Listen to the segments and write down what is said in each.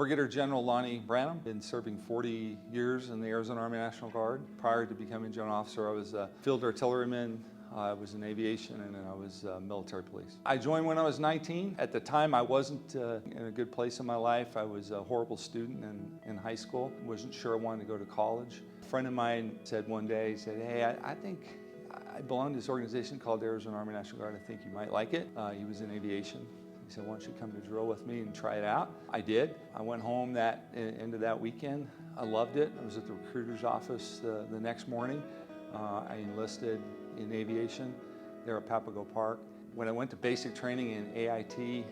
Brigadier General Lonnie Branum, been serving 40 years in the Arizona Army National Guard. Prior to becoming General Officer, I was a field artilleryman, I was in aviation, and then I was military police. I joined when I was 19. At the time, I wasn't in a good place in my life. I was a horrible student in high school. Wasn't sure I wanted to go to college. A friend of mine said one day, he said, hey, I think I belong to this organization called the Arizona Army National Guard. I think you might like it. He was in aviation. He said, why don't you come to drill with me and try it out? I did. I went home into that weekend. I loved it. I was at the recruiter's office the next morning. I enlisted in aviation there at Papago Park. When I went to basic training in AIT,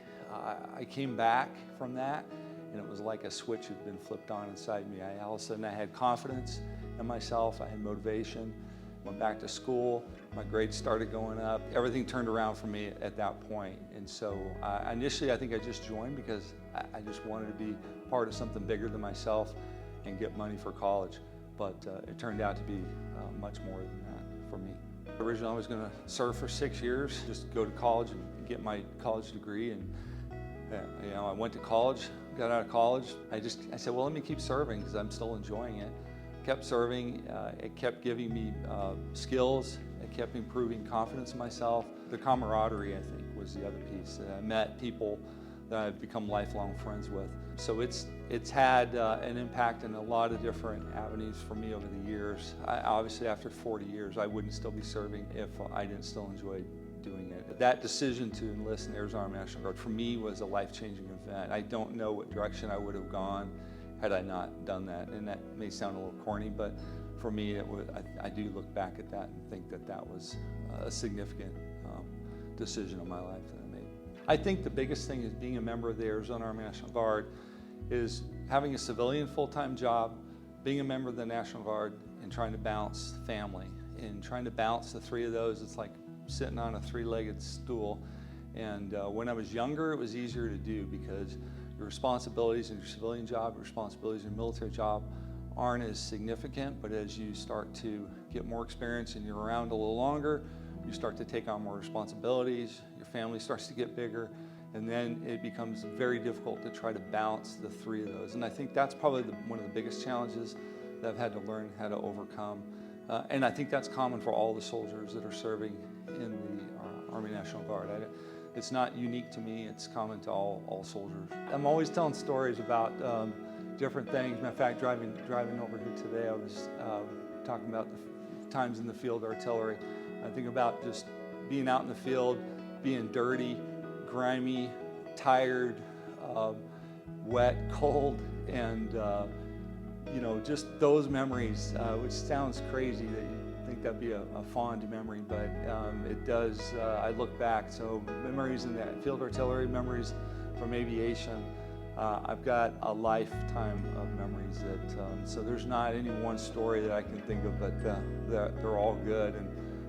I came back from that, and it was like a switch had been flipped on inside me. All of a sudden I had confidence in myself, I had motivation, went back to school, my grades started going up. Everything turned around for me at that point. And so initially I think I just joined because I just wanted to be part of something bigger than myself and get money for college. But it turned out to be much more than that for me. Originally I was going to serve for 6 years, just go to college and get my college degree. And I went to college, got out of college. I said, well, let me keep serving because I'm still enjoying it. Kept serving, it kept giving me skills, it kept improving confidence in myself. The camaraderie, I think, was the other piece. I met people that I've become lifelong friends with. So it's had an impact in a lot of different avenues for me over the years. Obviously, after 40 years, I wouldn't still be serving if I didn't still enjoy doing it. That decision to enlist in the Arizona Army National Guard for me was a life-changing event. I don't know what direction I would have gone had I not done that. And that may sound a little corny, but for me, I do look back at that and think that was a significant decision in my life that I made. I think the biggest thing is being a member of the Arizona Army National Guard is having a civilian full-time job, being a member of the National Guard, and trying to balance family. And trying to balance the three of those, it's like sitting on a three-legged stool. And when I was younger, it was easier to do because your responsibilities in your civilian job, your responsibilities in your military job aren't as significant, but as you start to get more experience and you're around a little longer, you start to take on more responsibilities, your family starts to get bigger, and then it becomes very difficult to try to balance the three of those. And I think that's probably one of the biggest challenges that I've had to learn how to overcome. And I think that's common for all the soldiers that are serving in the Army National Guard. It's not unique to me, it's common to all soldiers. I'm always telling stories about different things. Matter of fact, driving over here today, I was talking about the times in the field artillery. I think about just being out in the field, being dirty, grimy, tired, wet, cold, and just those memories, which sounds crazy that you think that'd be a fond memory, but it does. I look back, so memories in that field artillery, memories from aviation. I've got a lifetime of memories that, so there's not any one story that I can think of, but they're all good, and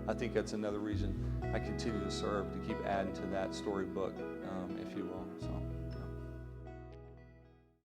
I think that's another reason I continue to serve, to keep adding to that storybook, if you will.